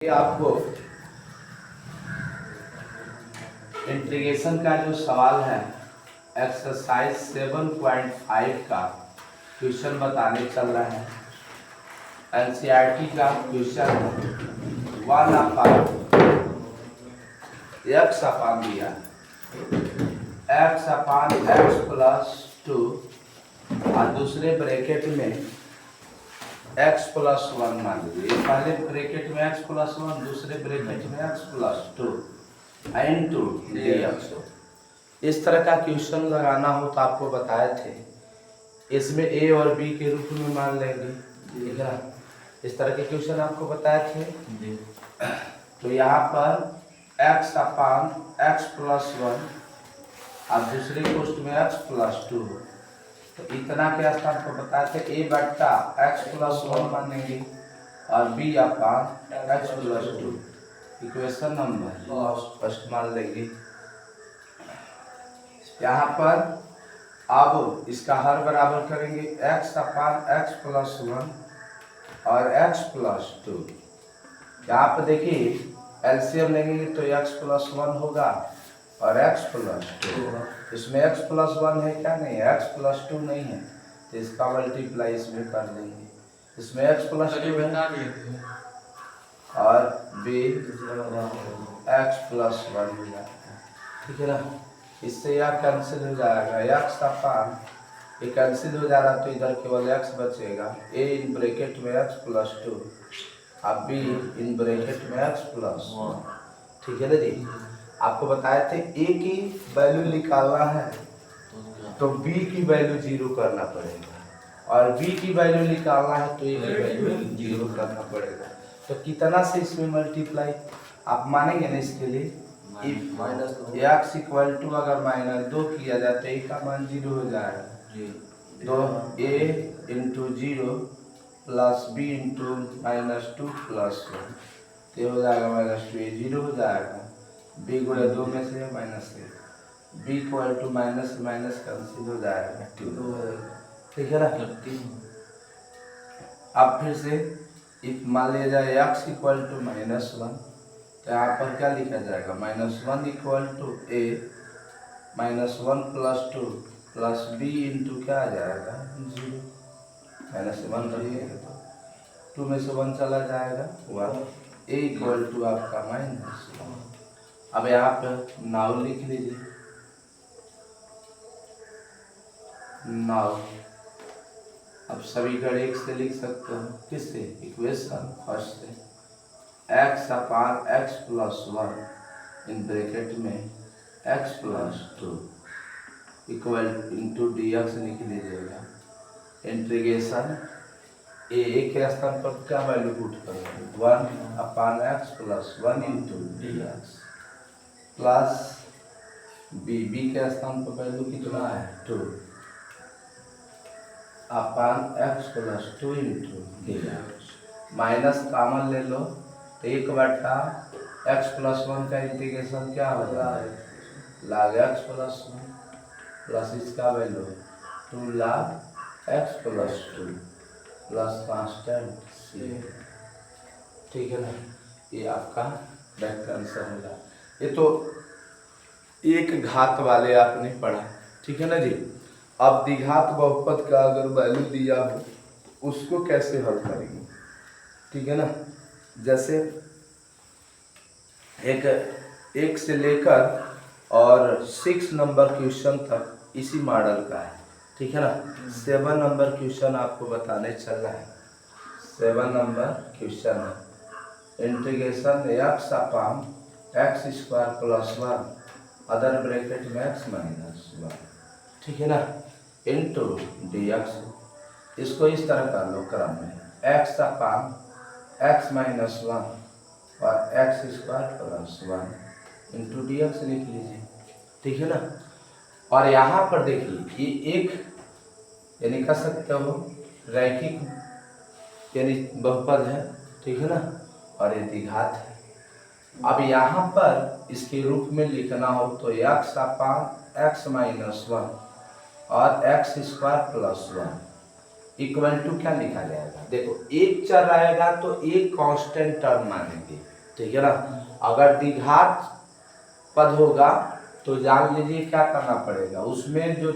ये आपको इंटीग्रेशन का जो सवाल है एक्सरसाइज 7.5 का क्वेश्चन बताने चल रहा है। एनसीईआरटी का क्वेश्चन है 1/x अपान दिया x/x प्लस 2 और दूसरे ब्रैकेट में x प्लस 1 मान लीजिए। पहले ब्रैकेट में x प्लस 1, दूसरे ब्रैकेट में x प्लस 2 इंटू dx। इस तरह का क्वेश्चन लगाना हो तो आपको बताए थे, इसमें a और b के रूप में मान लेंगे, ठीक है। इस तरह के क्वेश्चन आपको बताए थे। तो यहाँ पर x अपान x प्लस 1 और दूसरे पोस्ट में x प्लस 2, तो इतना के स्थान पर बताए थे a बट्टा x प्लस 1 मानेंगे और b अपान x plus 2। Equation number first मान लेंगे। यहाँ पर अब इसका हर बराबर करेंगे x अपान x प्लस 1 और x प्लस 2। यहाँ पर देखिए एलसीएम लेंगे तो x प्लस 1 होगा और x प्लस 2। इसमें x प्लस 1 है क्या? नहीं, x प्लस 2 नहीं है, तो इसका मल्टीप्लाई इसमें कर देंगे। इसमें x प्लस 2 है और b x प्लस 1 हो जाता है, ठीक है ना। इससे यह कैंसिल हो जाएगा, x अपान ये कैंसिल हो जा रहा, तो इधर केवल x बचेगा। a इन ब्रैकेट में x प्लस 2 और b इन ब्रैकेट में x प्लस 1, ठीक है ना जी। आपको बताए थे a की वैल्यू निकालना है तो b की वैल्यू 0 करना पड़ेगा और b की वैल्यू निकालना है तो a की वैल्यू 0 करना पड़ेगा। तो कितना से इसमें मल्टीप्लाई आप मानेंगे ना इसके लिए, x इक्वल टू अगर -2 किया जाए तो a का मान 0 हो जाएगा। तो a into 0 plus b into -2 plus 1, तो हो जाएगा -2, ये 0 हो जाएगा। b गुणा 2 में से माइनस से b equal to minus minus cancel हो जाएगा, ठीक है ना। अब फिर से इफ मान लिया जाए x इक्वल टू -1, तो यहाँ पर क्या लिखा जाएगा? -1 equal to a -1 plus 2 plus b into क्या आ जाएगा 0, -1 रखिएगा तो 2 में से 1 चला जाएगा 1, a इक्वल टू आपका -1। अब यहाँ पर नाउ लिख लीजिए, नाउ अब सभी गण एक से लिख सकते हो, किससे? इक्वेशन फर्स्ट से x upon x plus 1 in bracket में x plus 2 equal into dx लिख लीजिएगा। इंटीग्रेशन a के स्थान पर क्या वैल्यू पुट करोगे? 1 अपान x plus 1 into dx plus b के स्थान पर वैल्यू कितना है? 2 अपान x plus 2 into dx। Minus common ले लो तो 1 बट्टा x प्लस 1 का इंटीग्रेशन क्या हो जाएगा? log x प्लस 1 प्लस इसका value 2 log x plus 2 plus constant c, ठीक है ना। ये आपका करेक्ट आंसर होगा। ये तो एक घात वाले आपने पढ़ा, ठीक है ना जी। अब द्विघात बहुपद का अगर वैल्यू दिया हो उसको कैसे हल करेंगे, ठीक है ना। जैसे एक से लेकर और 6 नंबर क्वेश्चन तक इसी मॉडल का है, ठीक है ना। 7 नंबर क्वेश्चन आपको बताने चल रहा है। 7 नंबर क्वेश्चन है इंटीग्रेशन x अपान x square plus 1 other bracket में x माइनस 1, ठीक है ना, इंटू dx। इसको इस तरह कर लो क्रम में x अपान x माइनस 1 और x square plus 1 into dx लिख लीजिए, ठीक है ना। और यहाँ पर देखिए ये एक यानी कह सकते हो रैखिक यानी बहुपद है, ठीक है ना, और ये द्विघात है। अब यहाँ पर इसके रूप में लिखना हो तो x अपान x माइनस 1 और x square plus 1 equal to क्या लिखा जाएगा, देखो एक चर रहेगा तो एक कांस्टेंट टर्म मानेंगे, ठीक है ना। अगर द्विघात पद होगा तो जान लीजिए क्या करना पड़ेगा, उसमें जो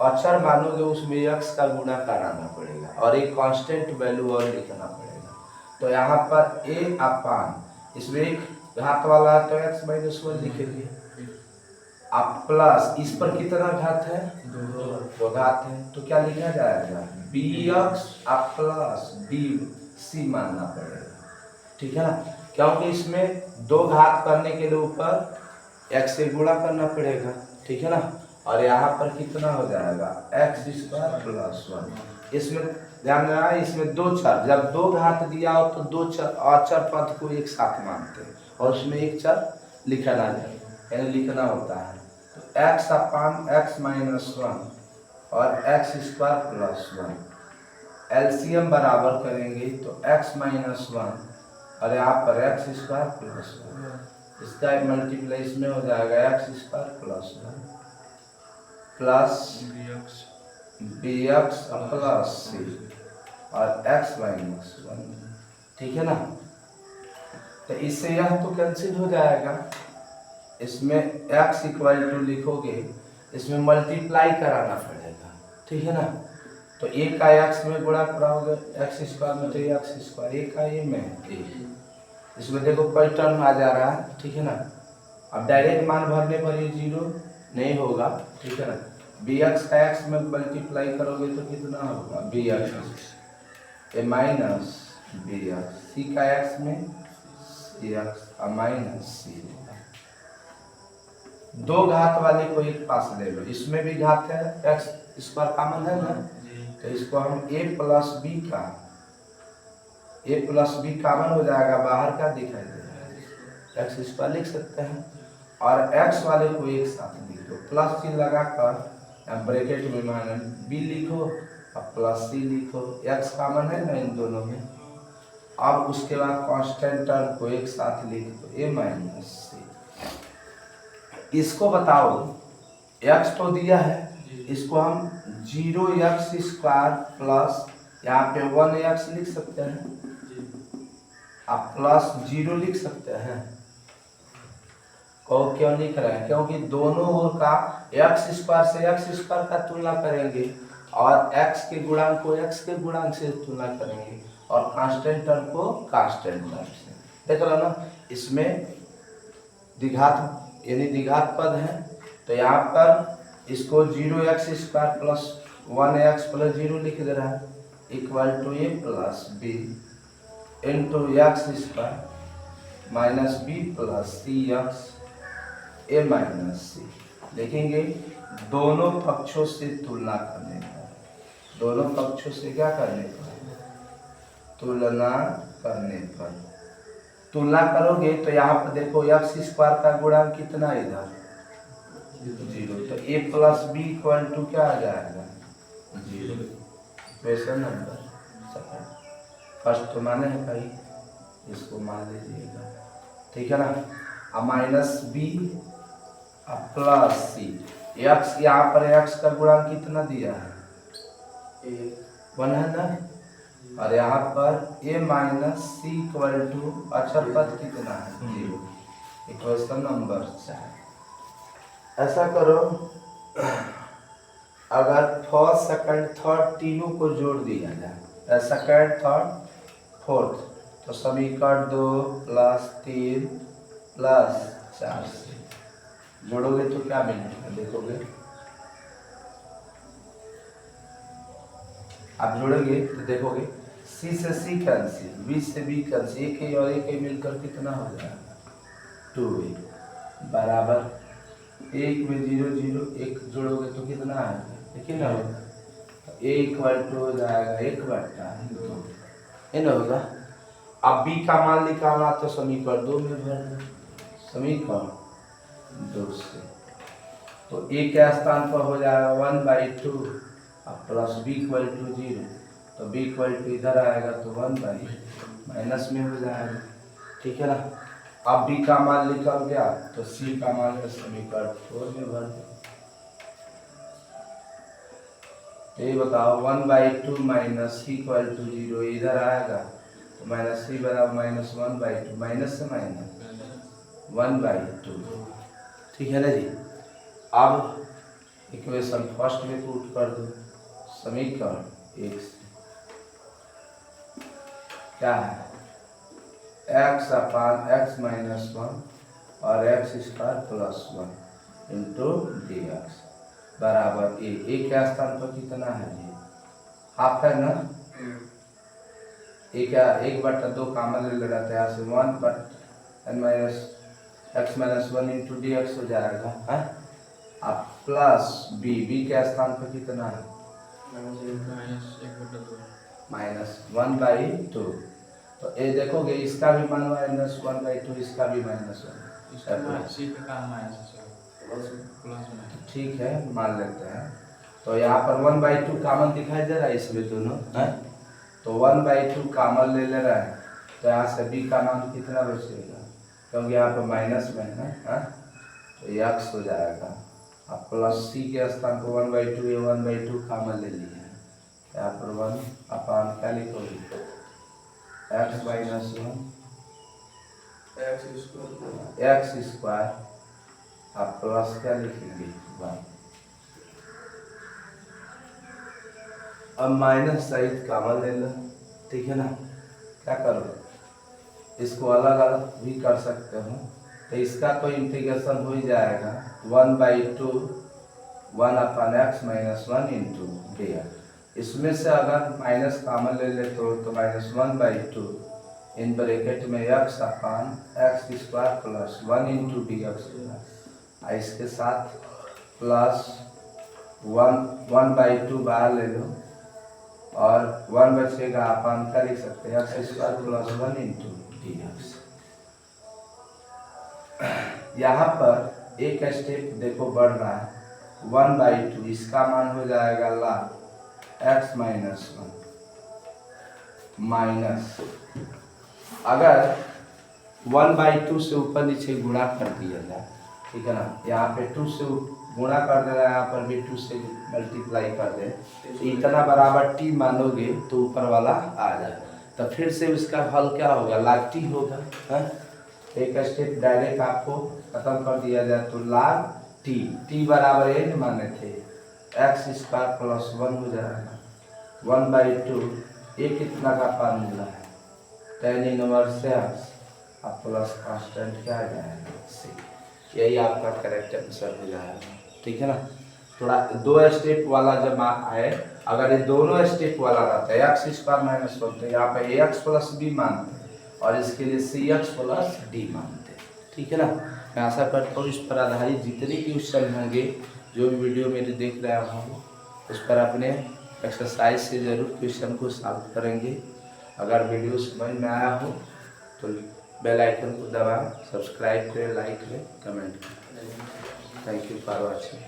अक्षर मानोगे उसमें x का गुणा कराना पड़ेगा और एक कांस्टेंट वैल्यू और लिखना पड़ेगा। तो यहाँ पर a अपान, इसमें एक घात वाला है तो x माइनस 1 लिखेंगे, अब प्लस इस पर कितना घात है, दो घात है, तो क्या लिखा जाएगा bx प्लस bc मानना पड़ेगा, ठीक है ना, क्योंकि इसमें दो घात करने के लिए ऊपर x से गुणा करना पड़ेगा, ठीक है ना। और यहाँ पर कितना हो जाएगा x स्क्वायर प्लस 1। इसमें ध्यान देना, इसमें दो चर, जब दो घात दिया हो तो दो चर अचर पद को एक साथ मानते हैं और उसमें एक चर लिखना जाए, यानी लिखना होता है। तो x अपान x माइनस 1 और x स्क्वायर प्लस 1 एलसीएम बराबर करेंगे तो x माइनस 1 और यहाँ पर x स्क्वायर प्लस 1, इसका मल्टीप्लाई इसमें हो जाएगा x square plus 1 plus bx plus c और x माइनस 1, ठीक है ना। तो इससे यह तो कैंसिल हो जाएगा, इसमें x इक्वल टू लिखोगे, इसमें मल्टीप्लाई कराना पड़ेगा, ठीक है ना। तो एक का x में गुणा कराओगे x स्क्वायर में तो x स्क्वायर, एक का a में a, इसमें देखो कोई टर्म आ जा रहा है, ठीक है ना। अब डायरेक्ट मान भरने पर ये जीरो नहीं होगा, ठीक है ना। bx का x में मल्टीप्लाई करोगे तो कितना होगा bx ए माइनस bx, c का x में cx और माइनस c होगा। दो घात वाले को एक पास ले लो, इसमें भी घात है, x स्क्वायर कॉमन है ना, तो इसको हम a प्लस b कॉमन हो जाएगा, बाहर का दिखाई देगा x स्क्वायर लिख सकते हैं और x वाले को एक साथ लिख दो, प्लस चिन्ह लगाकर ब्रैकेट में माइनस b लिखो और प्लस c लिखो, x कॉमन है ना इन दोनों में। अब उसके बाद कांस्टेंट टर्म को एक साथ लिख दो a माइनस c। इसको बताओ x तो दिया है, इसको हम 0x स्क्वायर प्लस यहाँ पे 1x लिख सकते हैं, आप प्लस 0 लिख सकते हैं। और क्यों लिख रहे हैं, क्योंकि दोनों ओर का x स्क्वायर से x स्क्वायर का तुलना करेंगे और x के गुणांक को x के गुणांक से तुलना करेंगे और कांस्टेंट टर्म को कांस्टेंट टर्म से। देख रहे हो ना, इसमें द्विघात यानी द्विघात पद है, तो यहाँ पर इसको 0x square plus 1x plus 0 लिख दे रहा है equal to a plus b into x square minus b plus c x a minus c लिखेंगे। दोनों पक्षों से तुलना करने पर, दोनों पक्षों से क्या करने पर, तुलना करने पर, तुलना करोगे तो यहाँ पर देखो एक्स स्क्वायर का गुणांक कितना इधर 0, तो a plus B equal to क्या आ जाएगा 0। क्वेश्चन नंबर सेकंड, फर्स्ट तो माने है भाई, इसको मान लीजिएगा, ठीक है ना। अब माइनस बी अब प्लस सी, एक्स यहाँ पर एक्स का गुणांक कितना दिया है 1 है ना, और यहाँ पर a minus C equal to अक्षर पद कितना है 0। Equation number 4। ऐसा करो, अगर फर्स्ट सेकंड थर्ड तीनों को जोड़ दिया जाए, सेकंड थर्ड फोर्थ, तो समीकरण 2 प्लस 3 प्लस 4 से जोड़ोगे तो क्या मिलेगा देखोगे, आप जोड़ोगे तो देखोगे C से C कैंसिल, B से B कैंसिल, एक ही और एक ही मिलकर कितना हो जाएगा 2a बराबर 1 में 0 0 1 जोड़ोगे तो कितना आएगा देखिए ना, a इक्वल टू हो जाएगा 1/2 है ना होगा। अब b का मान निकालना तो समीकरण 2 में भरना, समीकरण 2 से, तो a के स्थान पर हो जाएगा 1/2 अब प्लस b इक्वल टू 0, तो b इक्वल टू इधर आएगा तो 1 माइनस में हो जाएगा, ठीक है ना। अब b का मान निकल गया तो c का मान समीकरण 4 में भर दो। ये बताओ 1/2 माइनस सी इक्वल टू 0 इधर आएगा तो माइनस सी बराबर माइनस 1/2 माइनस से माइनस 1/2। ठीक है ना जी। अब इक्वेशन फर्स्ट में पुट कर दो, समीकरण 1 से क्या है x अपान x माइनस 1 और x square plus 1 into D x बराबर ए क्या स्थान पर कितना है जी हाफ है ना। ए क्या 1/2 कॉमन ले रहा था यहाँ से 1 minus x minus 1 into D x हो जाएगा है। अब प्लस बी के स्थान पर कितना है -1/2। तो ये देखोगे इसका भी मान -1/2 इसका भी -1। ठीक है मान लेते हैं। तो यहाँ पर 1/2 कॉमन दिखाई दे रहा है इसमें दोनों है। तो 1/2 कॉमन ले रहा है तो यहाँ से बी का मान कितना बचेगा क्योंकि यहाँ पर माइनस में है तो ये x हो जाएगा। अब प्लस सी के स्थान पर 1/2 ये 1/2 कॉमन ले लिया है यहाँ पर 1 अपान क्या लिखोगे x माइनस 1 x स्क्वायर। अब प्लस क्या लिखेंगे 1। अब माइनस सहित कॉमन ले लो। ठीक है ना। क्या करो इसको अलग अलग भी कर सकते हो तो इसका तो इंटीग्रेशन हो ही जाएगा 1/2 1 अपान x minus 1 into D x. इसमें से अगर माइनस कॉमन ले ले तो -1/2 इन ब्रैकेट में x अपान x square plus 1 into D x होगा। इसके साथ प्लस 1/2 बाहर ले लो और 1 बचेगा अपान क्या लिख सकते हैं x square plus 1 into D x. यहाँ पर एक स्टेप देखो बढ़ रहा है 1/2 इसका मान हो जाएगा log x माइनस 1 माइनस अगर 1/2 से ऊपर नीचे गुणा कर दिया जाए। ठीक है ना। यहाँ पे 2 से गुणा कर दे रहा है यहाँ पर भी 2 से मल्टीप्लाई कर दे तो इतना बराबर t मानोगे तो ऊपर वाला आ जाए तो फिर से उसका हल क्या होगा log t होगा है। एक स्टेप डायरेक्ट आपको खत्म कर दिया जाए तो log t बराबर n माने थे x स्क्वायर प्लस 1 हो जाएगा 1/2 ये कितना का पार मिला है tan इनवर्स x अब प्लस कांस्टेंट क्या आ जाएगा c। यही आपका करेक्ट आंसर हो जाएगा। ठीक है ना। थोड़ा 2 स्टेप वाला जब आए अगर ये दोनों स्टेप वाला रहता है x स्क्वायर माइनस 1 तो यहाँ पे ax प्लस b मानते और इसके लिए cx प्लस d मानते। ठीक है ना। मैं आशा करता हूँ इस पर आधारित जितने क्वेश्चन होंगे जो भी वीडियो मेरे देख रहे होंगे उस पर अपने एक्सरसाइज से ज़रूर क्वेश्चन को सॉल्व करेंगे। अगर वीडियो समझ में आया हो तो बेल आइकन को दबाएं, सब्सक्राइब करें, लाइक करें, कमेंट करें। Thank you for watching.